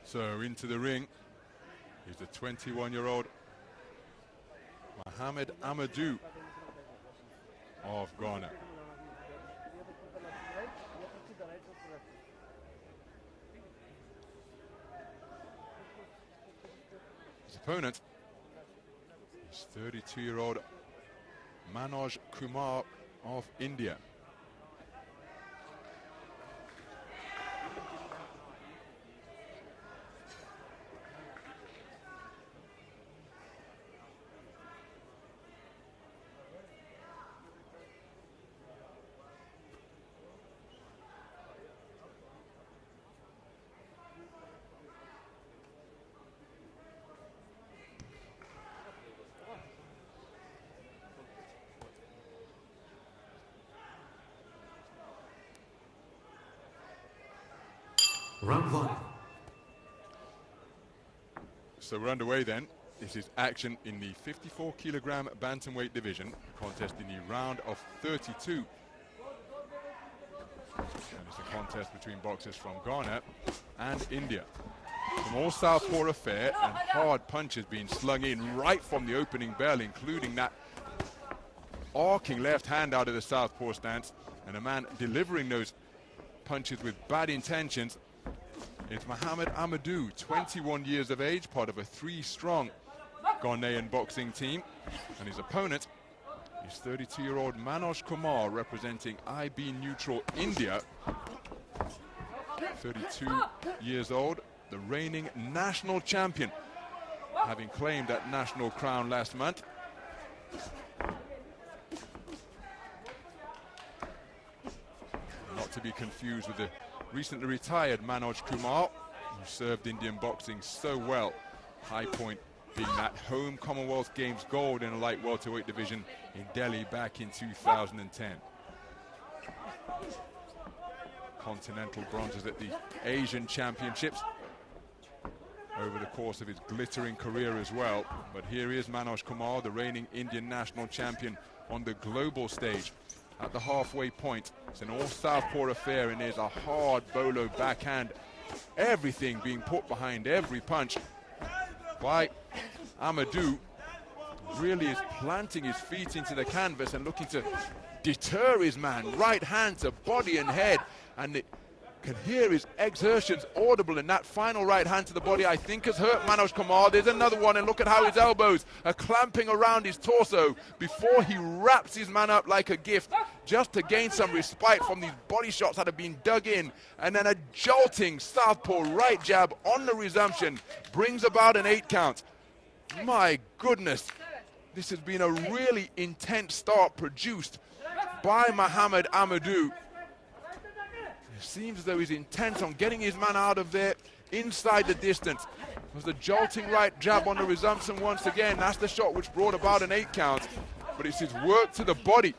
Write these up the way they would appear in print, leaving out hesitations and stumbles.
So into the ring is the 21-year-old MOHAMMED Amadu of Ghana. His opponent is 32-year-old Manoj Kumar of India. Round one. So we're underway then. This is action in the 54-kilogram bantamweight division, contest in the round of 32. And it's a contest between boxers from Ghana and India. An all-southpaw affair and hard punches being slung in right from the opening bell, including that arcing left hand out of the southpaw stance, and a man delivering those punches with bad intentions. It's MOHAMMED Amadu, 21 years of age, part of a three-strong Ghanaian boxing team. And his opponent is 32-year-old Manoj Kumar, representing IB neutral India. 32 years old, the reigning national champion, having claimed that national crown last month. Not to be confused with the recently retired Manoj Kumar, who served Indian boxing so well. High point being that home Commonwealth Games gold in a light welterweight division in Delhi back in 2010. Continental bronzes at the Asian Championships over the course of his glittering career as well. But here is Manoj Kumar, the reigning Indian national champion, on the global stage. At the halfway point, it's an all-southpaw affair, and there's a hard bolo backhand. Everything being put behind every punch by Amadu. Really is planting his feet into the canvas and looking to deter his man. Right hand to body and head, and it can hear his exertions audible, and that final right hand to the body, I think, has hurt Manoj Kumar. There's another one, and look at how his elbows are clamping around his torso before he wraps his man up like a gift, just to gain some respite from these body shots that have been dug in. And then a jolting southpaw right jab on the resumption brings about an 8 count. My goodness, this has been a really intense start produced by MOHAMMED Amadu. It seems as though he's intent on getting his man out of there inside the distance. There's the jolting right jab on the resumption once again. That's the shot which brought about an 8 count. But it's his work to the body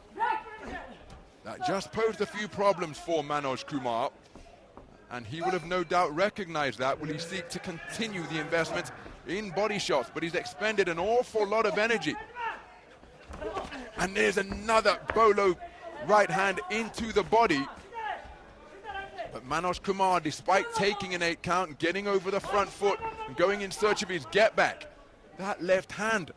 that just posed a few problems for Manoj Kumar. And he will have no doubt recognized that. Will he seek to continue the investment in body shots? But he's expended an awful lot of energy. And there's another bolo right hand into the body. But Manoj Kumar, despite taking an 8 count and getting over the front foot and going in search of his get back, that left hand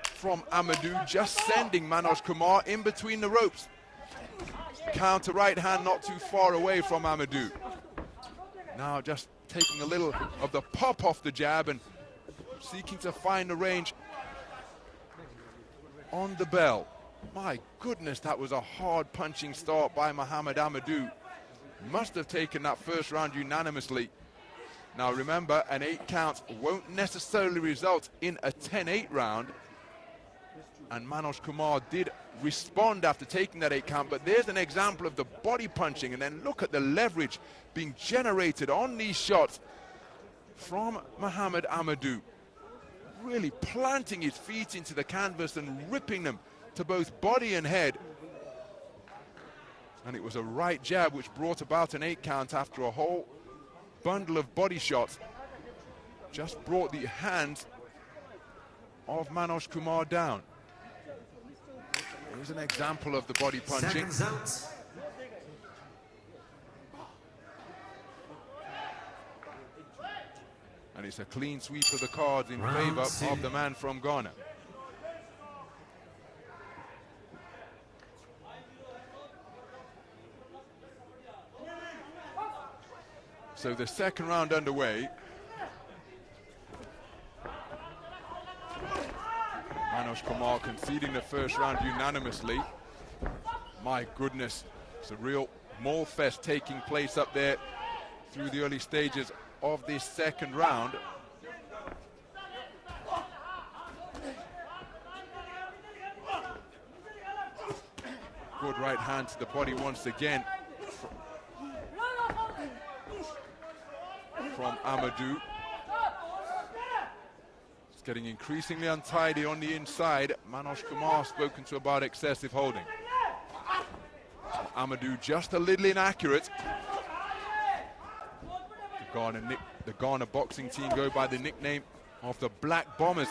from Amadu just sending Manoj Kumar in between the ropes. Counter right hand not too far away from Amadu. Now just taking a little of the pop off the jab and seeking to find the range on the bell. My goodness, that was a hard punching start by MOHAMMED Amadu. Must have taken that first round unanimously. Now remember, an 8 count won't necessarily result in a 10-8 round. And Manoj Kumar did respond after taking that 8 count, but there's an example of the body punching, and then look at the leverage being generated on these shots from MOHAMMED Amadu. Really planting his feet into the canvas and ripping them to both body and head. And it was a right jab which brought about an 8 count after a whole bundle of body shots. Just brought the hands of Manoj Kumar down. Here's an example of the body punching. Seconds out. And it's a clean sweep of the cards in favor of the man from Ghana. So the second round underway. Manoj Kumar conceding the first round unanimously. My goodness, it's a real mole fest taking place up there through the early stages of this second round. Good right hand to the body once again from Amadu. It's getting increasingly untidy on the inside. Manoj Kumar spoken to about excessive holding. Amadu just a little inaccurate. The Ghana boxing team go by the nickname of the Black Bombers.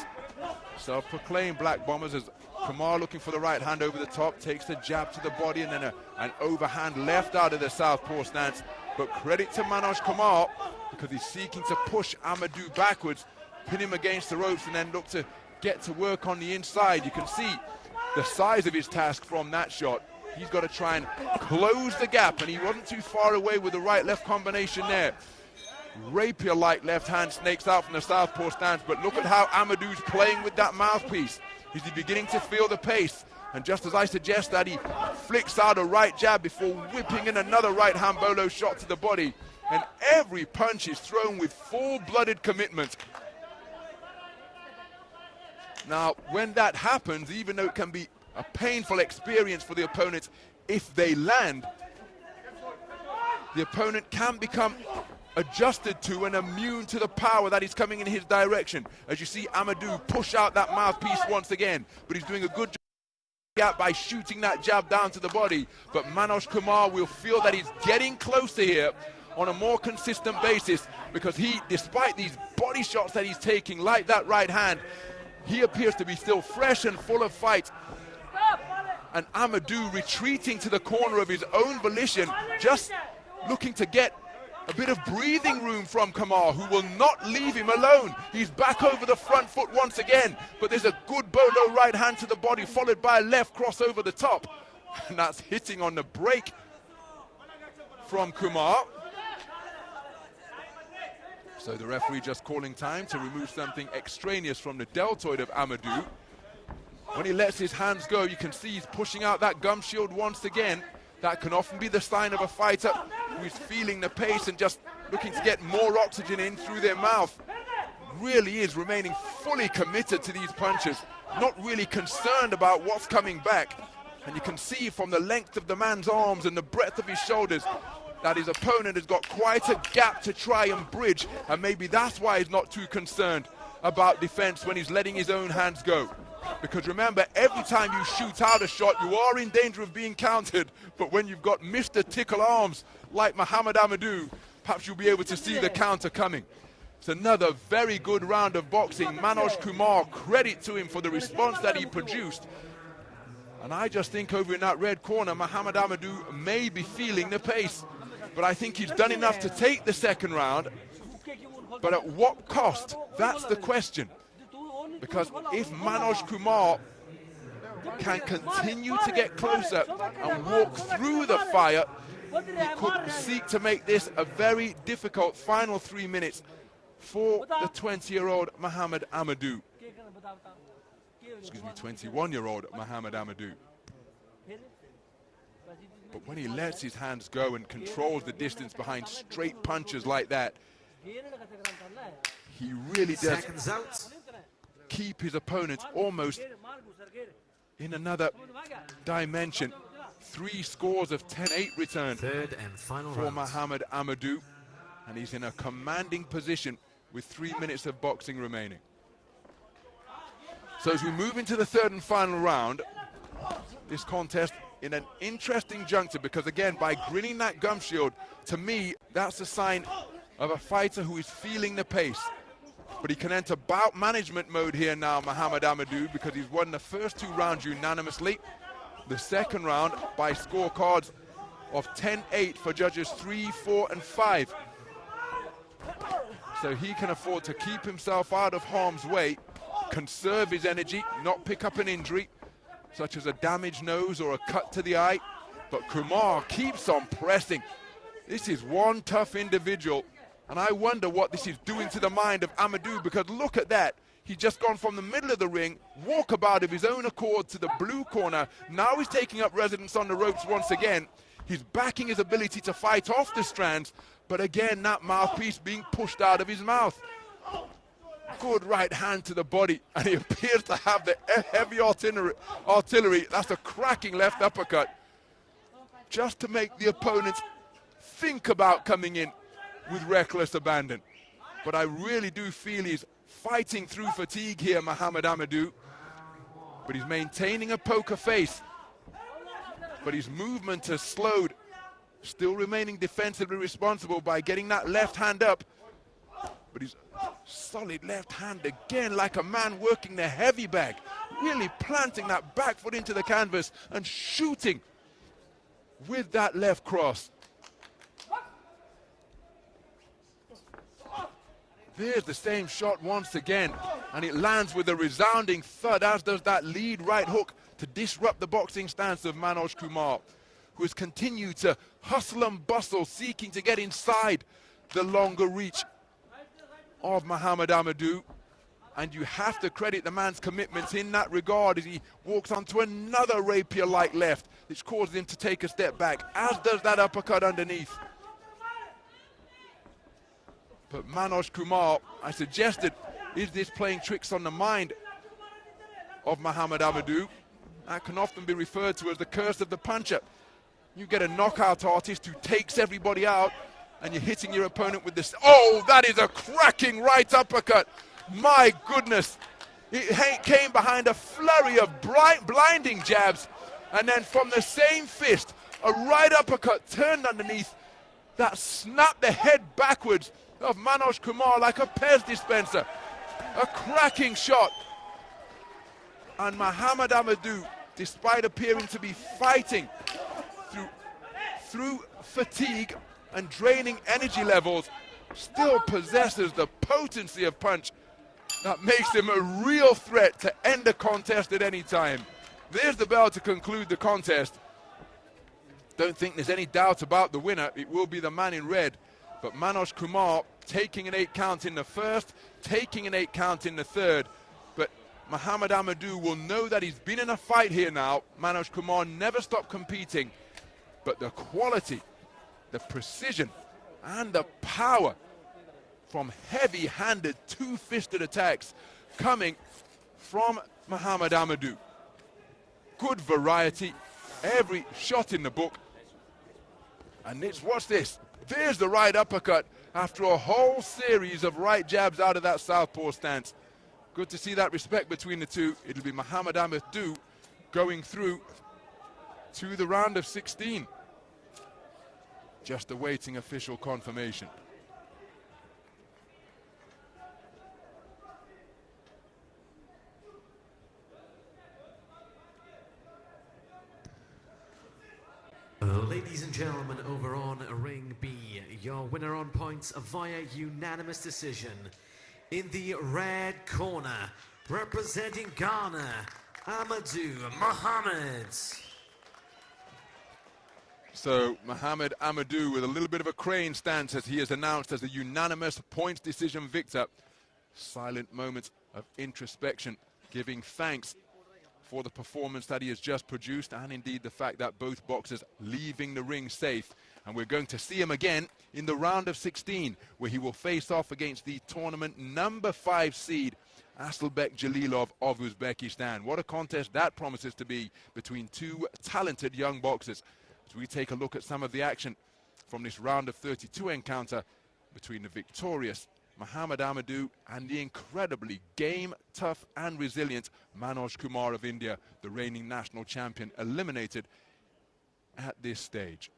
Self-proclaimed Black Bombers, as Kumar looking for the right hand over the top, takes the jab to the body and then an overhand left out of the southpaw stance. But credit to Manoj Kumar, because he's seeking to push Amadu backwards, pin him against the ropes and then look to get to work on the inside. You can see the size of his task from that shot. He's got to try and close the gap, and he wasn't too far away with the right-left combination there. Rapier-like left hand snakes out from the southpaw stance, but look at how Amadu's playing with that mouthpiece. Is he beginning to feel the pace? And just as I suggest that, he flicks out a right jab before whipping in another right-hand bolo shot to the body. And every punch is thrown with full-blooded commitment. Now, when that happens, even though it can be a painful experience for the opponent, if they land, the opponent can become adjusted to and immune to the power that is coming in his direction. As you see Amadu push out that mouthpiece once again, but he's doing a good job by shooting that jab down to the body. But Manoj Kumar will feel that he's getting closer here on a more consistent basis, because he, despite these body shots that he's taking, like that right hand, he appears to be still fresh and full of fight. And Amadu retreating to the corner of his own volition, just looking to get a bit of breathing room from Kumar, who will not leave him alone. He's back over the front foot once again, but there's a good bolo right hand to the body, followed by a left cross over the top. And that's hitting on the break from Kumar. So the referee just calling time to remove something extraneous from the deltoid of Amadu. When he lets his hands go, you can see he's pushing out that gum shield once again. That can often be the sign of a fighter who is feeling the pace and just looking to get more oxygen in through their mouth. Really is remaining fully committed to these punches, not really concerned about what's coming back. And you can see from the length of the man's arms and the breadth of his shoulders that his opponent has got quite a gap to try and bridge, and maybe that's why he's not too concerned about defense when he's letting his own hands go. Because remember, every time you shoot out a shot, you are in danger of being countered. But when you've got Mr. Tickle Arms like MOHAMMED Amadu, perhaps you'll be able to see the counter coming. It's another very good round of boxing. Manoj Kumar, credit to him for the response that he produced. And I just think over in that red corner, MOHAMMED Amadu may be feeling the pace. But I think he's done enough to take the second round. But at what cost? That's the question. Because if Manoj Kumar can continue to get closer and walk through the fire, he could seek to make this a very difficult final 3 minutes for the 20-year-old MOHAMMED Amadu. Excuse me, 21-year-old MOHAMMED Amadu. But when he lets his hands go and controls the distance behind straight punches like that, he really does keep his opponent almost in another dimension. 3 scores of 10-8 returned Third and final for round. MOHAMMED Amadu, and he's in a commanding position with 3 minutes of boxing remaining. So as we move into the third and final round, this contest in an interesting juncture, because again, by grinning that gum shield, to me, that's a sign of a fighter who is feeling the pace. But he can enter bout management mode here now, MOHAMMED Amadu, because he's won the first 2 rounds unanimously. The second round by scorecards of 10-8 for judges 3, 4, and 5. so he can afford to keep himself out of harm's way, conserve his energy, not pick up an injury, such as a damaged nose or a cut to the eye. But Kumar keeps on pressing. This is one tough individual, and I wonder what this is doing to the mind of Amadu, because look at that. He's just gone from the middle of the ring, walkabout of his own accord to the blue corner. Now he's taking up residence on the ropes once again. He's backing his ability to fight off the strands, but again, that mouthpiece being pushed out of his mouth. Good right hand to the body, and he appears to have the heavy artillery. That's a cracking left uppercut, just to make the opponents think about coming in with reckless abandon. But I really do feel he's fighting through fatigue here, MOHAMMED Amadu. But he's maintaining a poker face. But his movement has slowed, still remaining defensively responsible by getting that left hand up. But his solid left hand again, like a man working the heavy bag, really planting that back foot into the canvas and shooting with that left cross. There's the same shot once again, and it lands with a resounding thud, as does that lead right hook to disrupt the boxing stance of Manoj Kumar, who has continued to hustle and bustle, seeking to get inside the longer reach of MOHAMMED Amadu. And you have to credit the man's commitments in that regard as he walks onto another rapier-like left, which causes him to take a step back, as does that uppercut underneath. But Manoj Kumar, I suggested, is this playing tricks on the mind of MOHAMMED Amadu? That can often be referred to as the curse of the puncher. You get a knockout artist who takes everybody out, and you're hitting your opponent with this. Oh, that is a cracking right uppercut. My goodness. It came behind a flurry of blinding jabs, and then from the same fist, a right uppercut turned underneath that snapped the head backwards of Manoj Kumar like a Pez dispenser. A cracking shot. And MOHAMMED Amadu, despite appearing to be fighting through fatigue and draining energy levels, still possesses the potency of punch that makes him a real threat to end the contest at any time. There's the bell to conclude the contest. Don't think there's any doubt about the winner. It will be the man in red. But Manoj Kumar taking an 8 count in the first, taking an 8 count in the third. But MOHAMMED Amadu will know that he's been in a fight here now. Manoj Kumar never stopped competing. But the quality, the precision, and the power from heavy-handed, two-fisted attacks coming from MOHAMMED Amadu. Good variety, every shot in the book. And watch this. There's the right uppercut after a whole series of right jabs out of that southpaw stance. Good to see that respect between the two. It'll be MOHAMMED Amadu going through to the round of 16. Just awaiting official confirmation. Ladies and gentlemen, over on Ring B, your winner on points via unanimous decision. In the red corner, representing Ghana, Amadu Mohammed. So MOHAMMED Amadu with a little bit of a crane stance as he is announced as a unanimous points decision victor. Silent moments of introspection, giving thanks for the performance that he has just produced, and indeed the fact that both boxers leaving the ring safe. And we're going to see him again in the round of 16, where he will face off against the tournament number 5 seed, Asylbek Jalilov of Uzbekistan. What a contest that promises to be between two talented young boxers. As we take a look at some of the action from this round of 32 encounter between the victorious MOHAMMED Amadu and the incredibly game, tough and resilient Manoj Kumar of India, the reigning national champion, eliminated at this stage.